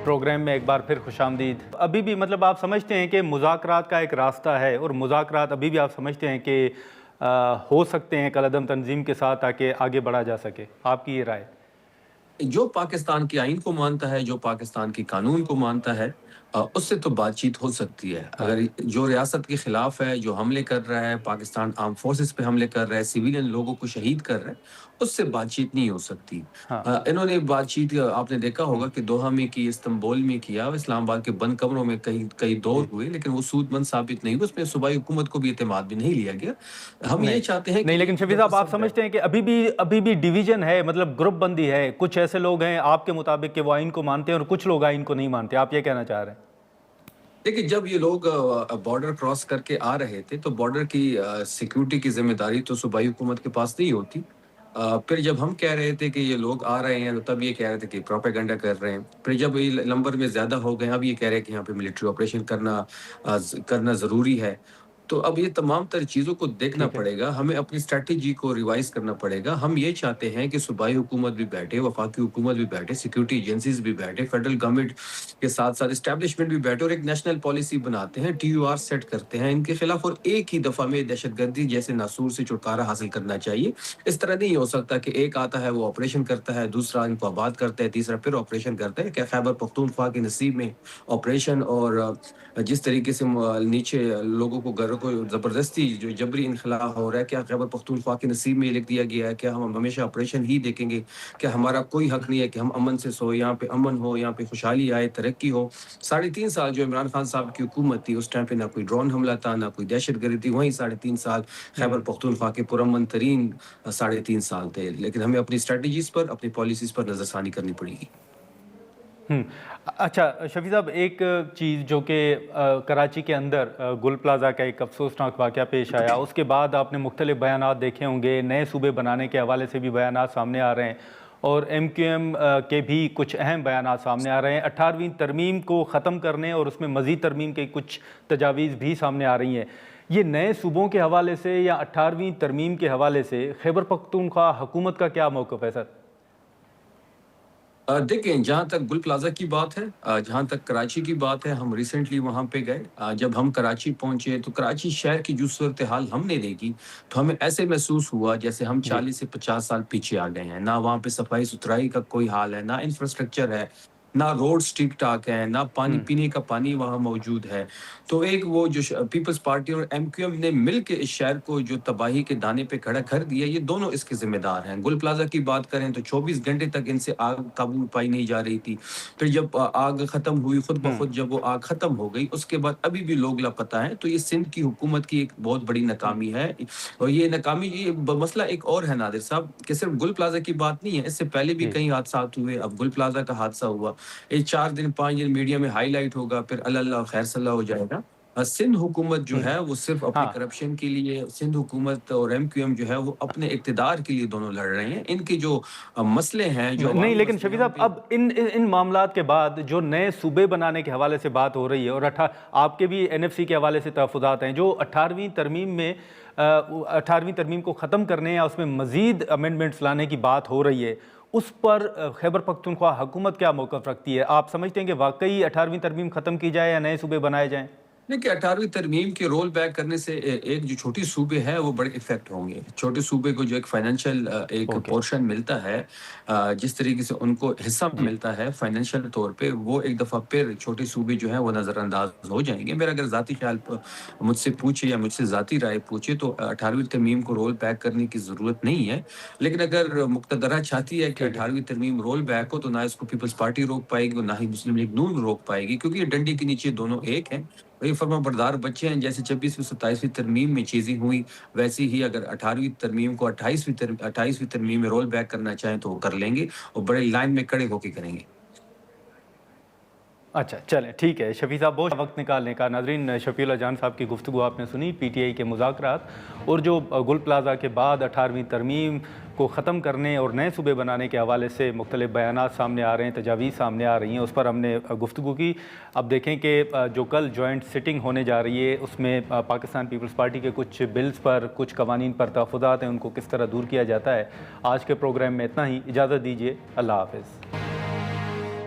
Programme में एक बार फिर खुशामदीद। अभी भी मतलब आप समझते हैं कि मुज़ाकरात का एक रास्ता है और मुज़ाकरात अभी भी आप समझते हैं कि हो सकते हैं कलअदम तंजीम के साथ ताकि आगे बढ़ा जा सके, आपकी ये राय? जो पाकिस्तान के आइन को मानता है, जो पाकिस्तान के कानून को मानता है, उससे तो बातचीत हो सकती है। हाँ। अगर जो रियासत के खिलाफ है, जो हमले कर रहा है, पाकिस्तान आर्म फोर्सेस पे हमले कर रहा है, सिविलियन लोगों को शहीद कर रहा है, उससे बातचीत नहीं हो सकती। हाँ। इन्होंने बातचीत आपने देखा हम्म। होगा कि दोहा में की, इस्तांबुल में किया, इस्लामाबाद के बंद कमरों में कई कई दौर जी। हुए, लेकिन वो सूदमंद साबित नहीं हुए। उसमें सूबाई हुकूमत को भी एतमाद में नहीं लिया गया। हम ये नहीं, चाहते हैं नहीं, कि लेकिन एक शफी दफा साहब आप सब समझते हैं कि अभी भी डिवीज़न है, मतलब ग्रुप बंदी है। कुछ ऐसे लोग हैं आपके मुताबिक कि वो आइन को मानते हैं और कुछ लोग आइन को नहीं मानते। आप ये कहना चाह रहे हैं? देखिए, जब ये लोग बॉर्डर क्रॉस करके आ रहे थे, तो बॉर्डर की सिक्योरिटी की ज़िम्मेदारी तो सूबाई हुकूमत के पास नहीं होती। फिर जब हम कह रहे थे कि ये लोग आ रहे हैं, तो तब ये कह रहे थे कि प्रोपेगेंडा कर रहे हैं। फिर जब ये नंबर में ज़्यादा हो गए, अब ये कह रहे हैं कि यहाँ पे मिलिट्री ऑपरेशन करना ज़रूरी है। तो अब ये तमाम तर चीज़ों को देखना ठीक है। पड़ेगा, हमें अपनी स्ट्रैटेजी को रिवाइज़ करना पड़ेगा। हम ये चाहते हैं कि सूबाई हुकूमत भी बैठे, वफाकी हुकूमत भी बैठे, सिक्योरिटी एजेंसीज़ भी बैठे, फेडरल गवर्नमेंट के साथ-साथ एस्टेब्लिशमेंट भी बैठे और एक नेशनल पॉलिसी बनाते हैं, टीयूआर सेट करते हैं इनके खिलाफ और एक ही दफ़ा में दहशतगर्दी जैसे नासूर से छुटकारा हासिल करना चाहिए। इस तरह नहीं हो सकता कि एक आता है, वो ऑपरेशन करता है, दूसरा इनको आबाद करता है, तीसरा फिर ऑपरेशन करता है। क्या खैबर पख्तूनख्वा के नसीब में ऑपरेशन और जिस तरीके से नीचे लोगों को घरों को ज़बरदस्ती जो जबरी इनखला हो रहा है, क्या खैबर पख्तूनख्वा के नसीब में ये लिख दिया गया है? क्या हम हमेशा ऑपरेशन ही देखेंगे? क्या हमारा कोई हक नहीं है कि हम अमन से सोएं, यहाँ पे अमन हो, यहाँ पे खुशहाली आए, तरक्की हो? 3.5 साल जो इमरान खान साहब की हुकूमत थी, उस टाइम पे ना कोई ड्रोन हमला था, ना कोई दहशतगर्दी थी। वहीं 3.5 साल खैबर हम्म। पख्तूनख्वा के पुरअमन तरीन 3.5 साल थे। लेकिन हमें अपनी स्ट्रैटेजीज़ पर, अपनी पॉलिसीज़ पर नज़रसानी करनी पड़ेगी। अच्छा शफी साहब, एक चीज़ जो कि कराची के अंदर गुल प्लाज़ा का एक अफसोसनाक वाक़या पेश आया, उसके बाद आपने मुख्तलिफ बयानात देखे होंगे, नए सूबे बनाने के हवाले से भी बयानात सामने आ रहे हैं और MQM के भी कुछ अहम बयानात सामने आ रहे हैं। 18वीं तरमीम को ख़त्म करने और उसमें मज़ीद तरमीम के कुछ तजावीज़ भी सामने आ रही हैं। ये नए सूबों के हवाले से या 18वीं तरमीम के हवाले से खैबर पख्तूनख्वा हुकूमत का क्या मौक़िफ़ है सर? देखिए, जहाँ तक गुल प्लाज़ा की बात है, जहाँ तक कराची की बात है, हम रिसेंटली वहाँ पे गए। जब हम कराची पहुँचे, तो कराची शहर की जो सूरत-ए-हाल हमने देखी, तो हमें ऐसे महसूस हुआ जैसे हम जी। 40 से 50 साल पीछे आ गए हैं। ना वहाँ पे सफाई-सुथराई का कोई हाल है, ना इंफ्रास्ट्रक्चर है, ना रोड्स ठीक-ठाक हैं, ना पानी हुँ। पीने का पानी वहाँ मौजूद है। तो एक वो जो पीपल्स पार्टी और MQM ने मिल के इस शहर को जो तबाही के दाने पे खड़ा कर दिया, ये दोनों इसके ज़िम्मेदार हैं। गुल प्लाज़ा की बात करें तो 24 घंटे तक इनसे आग काबू में पाई नहीं जा रही थी। फिर जब आग ख़त्म हुई, खुद ब हुँ। खुद जब वो आग ख़त्म हो गई, उसके बाद अभी भी लोग लापता हैं। तो ये सिंध की हुकूमत की एक बहुत बड़ी हुँ। नाकामी है। और ये नाकामी, ये मसला एक और है नादिर साहब, कि सिर्फ गुल प्लाज़ा की बात नहीं है, इससे पहले भी जी। कई हादसात हुए। अब गुल प्लाज़ा का हादसा हुआ, ये 4 दिन 5 दिन मीडिया में हाईलाइट होगा, फिर अल्लाह खैर सल्ला हो जाएगा। सिंध हुकूमत जो हुँ। है वो सिर्फ अपनी हाँ। करप्शन के लिए, सिंध हुकूमत और MQM जो है वो अपने इक़्तिदार के लिए दोनों लड़ रहे हैं। इनके जो मसले हैं, जो नहीं, अवामी लेकिन मसले हैं, शफी उन साहब, पे अब इन मामलात के बाद जो नए सूबे बनाने के हवाले से बात हो रही है और आपके भी NFC के हवाले से तहफ़्फ़ुज़ात हैं, जो 18वीं तरमीम में 18वीं तरमीम को ख़त्म करने या उसमें मज़ीद अमेंडमेंट्स लाने की बात हो रही है, उस पर खैबर पख्तूनख्वा हुकूमत क्या मौक़िफ़ रखती है? आप समझते हैं कि वाक़ई 18वीं तरमीम ख़त्म की जाए या नए सूबे बनाए जाएँ? देखिए, 18वीं तरमीम के रोल बैक करने से एक जो छोटी सूबे हैं वो बड़े इफ़ेक्ट होंगे। छोटे सूबे को जो एक फ़ाइनेंशियल एक ओके। पोर्शन मिलता है, जिस तरीके से उनको हिस्सा जी। मिलता है फ़ाइनेंशियल तौर पे, वो एक दफ़ा फिर छोटे सूबे जो हैं वो नज़रअंदाज़ हो जाएँगे। मेरा अगर ज़ाती ख़्याल मुझसे पूछे या मुझसे ज़ाती राय पूछे, तो 18वीं तरमीम को रोल बैक करने की ज़रूरत नहीं है। लेकिन अगर मुक़्तदरा चाहती है कि ठीक है। 18वीं तरमीम रोल बैक हो, तो ना इसको पीपल्स पार्टी रोक पाएगी और ना ही मुस्लिम लीग नून रोक पाएगी, क्योंकि ये डंडे के नीचे दोनों एक हैं। वही फर्माबरदार बच्चे हैं। जैसे 26वीं 27वीं तरमीम में चीज़ें हुई, वैसे ही अगर 18वीं तरमीम को 28वीं तरमीम में रोल बैक करना चाहें, तो वो कर लेंगे और बड़े लाइन में खड़े होके करेंगे। अच्छा, चलें ठीक है। शफ़ी साहब, बहुत वक़्त निकालने का। नाज़रीन, शफ़ीउल्लाह जान साहब की गुफ्तगू आपने सुनी, PTI के मुज़ाकरात और जो गुल प्लाज़ा के बाद 18वीं तरमीम को ख़त्म करने और नए सूबे बनाने के हवाले से मुख्तलिफ़ बयानात सामने आ रहे हैं, तजावीज़ सामने आ रही हैं, उस पर हमने गुफ्तगू की। अब देखें कि जो कल जॉइंट सिटिंग होने जा रही है, उसमें पाकिस्तान पीपल्स पार्टी के कुछ बिल्स पर, कुछ कवानीन पर तहफ़्फ़ुज़ात हैं, उनको किस तरह दूर किया जाता है। आज के प्रोग्राम में इतना ही। इजाज़त दीजिए। अल्लाह हाफ़िज़।